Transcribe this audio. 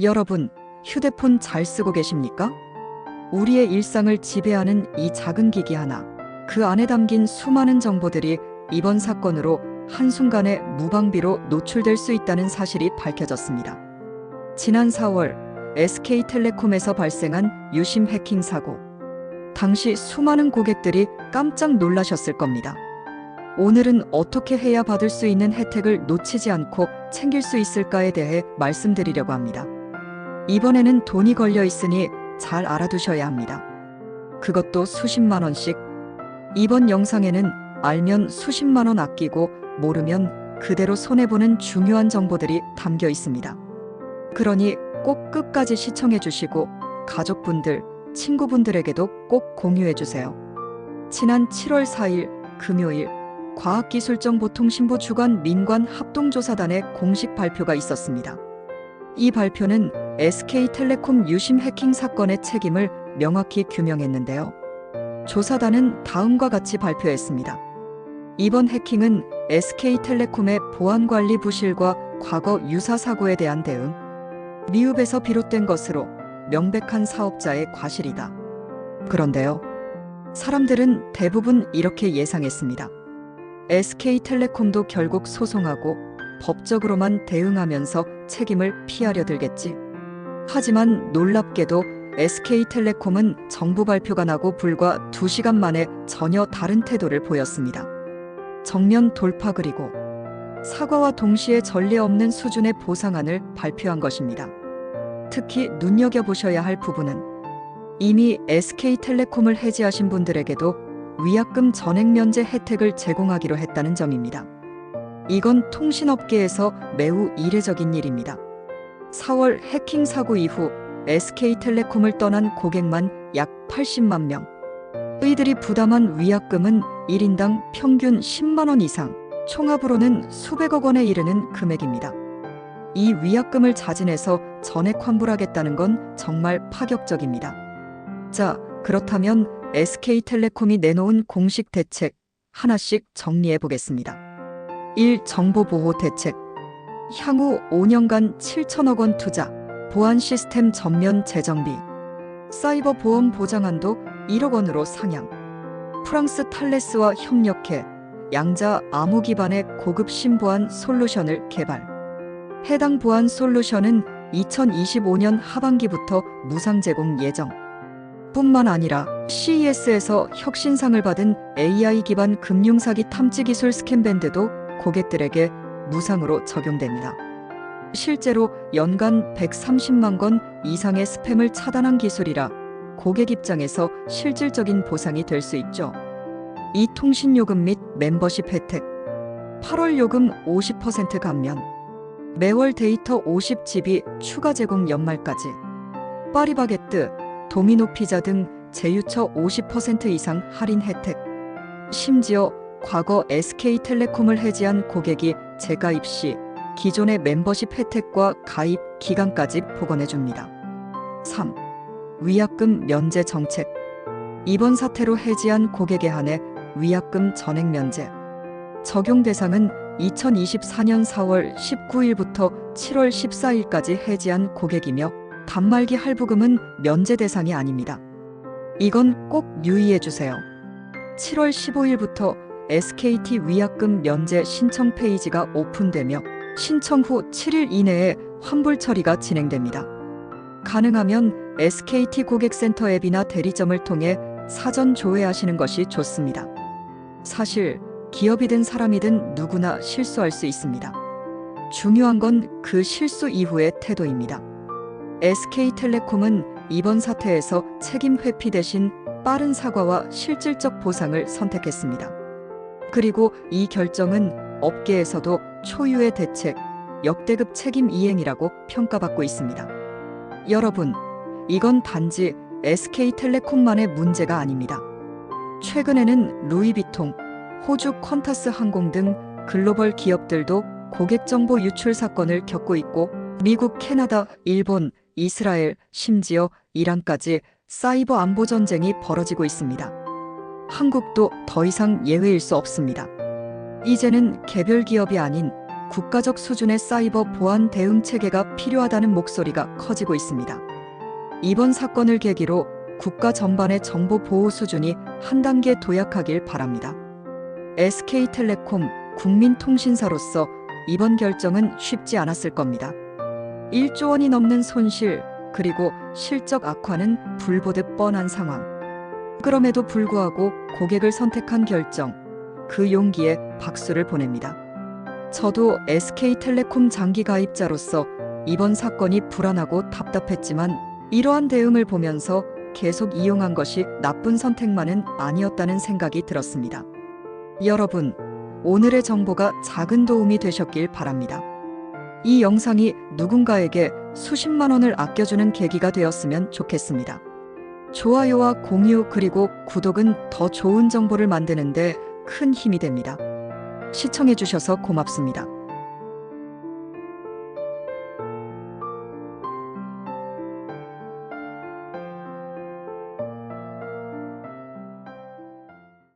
여러분, 휴대폰 잘 쓰고 계십니까? 우리의 일상을 지배하는 이 작은 기기 하나, 그 안에 담긴 수많은 정보들이 이번 사건으로 한순간에 무방비로 노출될 수 있다는 사실이 밝혀졌습니다. 지난 4월 SK텔레콤에서 발생한 유심 해킹 사고. 당시 수많은 고객들이 깜짝 놀라셨을 겁니다. 오늘은 어떻게 해야 받을 수 있는 혜택을 놓치지 않고 챙길 수 있을까에 대해 말씀드리려고 합니다. 이번에는 돈이 걸려 있으니 잘 알아두셔야 합니다. 그것도 수십만 원씩. 이번 영상에는 알면 수십만 원 아끼고 모르면 그대로 손해보는 중요한 정보들이 담겨 있습니다. 그러니 꼭 끝까지 시청해 주시고 가족분들, 친구분들에게도 꼭 공유해 주세요. 지난 7월 4일 금요일 과학기술정보통신부 주관 민관합동조사단의 공식 발표가 있었습니다. 이 발표는 SK텔레콤 유심 해킹 사건의 책임을 명확히 규명했는데요. 조사단은 다음과 같이 발표했습니다. 이번 해킹은 SK텔레콤의 보안관리 부실과 과거 유사 사고에 대한 대응, 미흡에서 비롯된 것으로 명백한 사업자의 과실이다. 그런데요, 사람들은 대부분 이렇게 예상했습니다. SK텔레콤도 결국 소송하고 법적으로만 대응하면서 책임을 피하려 들겠지. 하지만 놀랍게도 SK텔레콤은 정부 발표가 나고 불과 2시간 만에 전혀 다른 태도를 보였습니다. 정면 돌파 그리고 사과와 동시에 전례 없는 수준의 보상안을 발표한 것입니다. 특히 눈여겨보셔야 할 부분은 이미 SK텔레콤을 해지하신 분들에게도 위약금 전액 면제 혜택을 제공하기로 했다는 점입니다. 이건 통신업계에서 매우 이례적인 일입니다. 4월 해킹 사고 이후 SK텔레콤을 떠난 고객만 약 80만 명. 이들이 부담한 위약금은 1인당 평균 10만 원 이상, 총합으로는 수백억 원에 이르는 금액입니다. 이 위약금을 자진해서 전액 환불하겠다는 건 정말 파격적입니다. 자, 그렇다면 SK텔레콤이 내놓은 공식 대책 하나씩 정리해 보겠습니다. 1. 정보보호 대책. 향후 5년간 7천억 원 투자, 보안 시스템 전면 재정비, 사이버 보험 보장안도 1억 원으로 상향. 프랑스 탈레스와 협력해 양자 암호 기반의 고급 신보안 솔루션을 개발. 해당 보안 솔루션은 2025년 하반기부터 무상 제공 예정. 뿐만 아니라 CES에서 혁신상을 받은 AI 기반 금융사기 탐지 기술 스캔밴드도 고객들에게 무상으로 적용됩니다. 실제로 연간 130만 건 이상의 스팸을 차단한 기술이라 고객 입장에서 실질적인 보상이 될 수 있죠. 이 통신요금 및 멤버십 혜택. 8월 요금 50% 감면. 매월 데이터 50GB 추가 제공 연말까지. 파리바게뜨, 도미노 피자 등 제휴처 50% 이상 할인 혜택. 심지어 과거 SK텔레콤을 해지한 고객이 재가입 시 기존의 멤버십 혜택과 가입 기간까지 복원해줍니다. 3. 위약금 면제 정책. 이번 사태로 해지한 고객에 한해 위약금 전액 면제. 적용 대상은 2024년 4월 19일부터 7월 14일까지 해지한 고객이며 단말기 할부금은 면제 대상이 아닙니다. 이건 꼭 유의해주세요. 7월 15일부터 SKT 위약금 면제 신청 페이지가 오픈되며 신청 후 7일 이내에 환불 처리가 진행됩니다. 가능하면 SKT 고객센터 앱이나 대리점을 통해 사전 조회하시는 것이 좋습니다. 사실 기업이든 사람이든 누구나 실수할 수 있습니다. 중요한 건 그 실수 이후의 태도입니다. SK텔레콤은 이번 사태에서 책임 회피 대신 빠른 사과와 실질적 보상을 선택했습니다. 그리고 이 결정은 업계에서도 초유의 대책, 역대급 책임 이행이라고 평가받고 있습니다. 여러분, 이건 단지 SK텔레콤만의 문제가 아닙니다. 최근에는 루이비통, 호주 퀀타스 항공 등 글로벌 기업들도 고객 정보 유출 사건을 겪고 있고 미국, 캐나다, 일본, 이스라엘, 심지어 이란까지 사이버 안보 전쟁이 벌어지고 있습니다. 한국도 더 이상 예외일 수 없습니다. 이제는 개별 기업이 아닌 국가적 수준의 사이버 보안 대응 체계가 필요하다는 목소리가 커지고 있습니다. 이번 사건을 계기로 국가 전반의 정보 보호 수준이 한 단계 도약하길 바랍니다. SK텔레콤 국민통신사로서 이번 결정은 쉽지 않았을 겁니다. 1조 원이 넘는 손실, 그리고 실적 악화는 불보듯 뻔한 상황. 그럼에도 불구하고 고객을 선택한 결정, 그 용기에 박수를 보냅니다. 저도 SK텔레콤 장기 가입자로서 이번 사건이 불안하고 답답했지만 이러한 대응을 보면서 계속 이용한 것이 나쁜 선택만은 아니었다는 생각이 들었습니다. 여러분, 오늘의 정보가 작은 도움이 되셨길 바랍니다. 이 영상이 누군가에게 수십만 원을 아껴주는 계기가 되었으면 좋겠습니다. 좋아요와 공유 그리고 구독은 더 좋은 정보를 만드는데 큰 힘이 됩니다. 시청해주셔서 고맙습니다.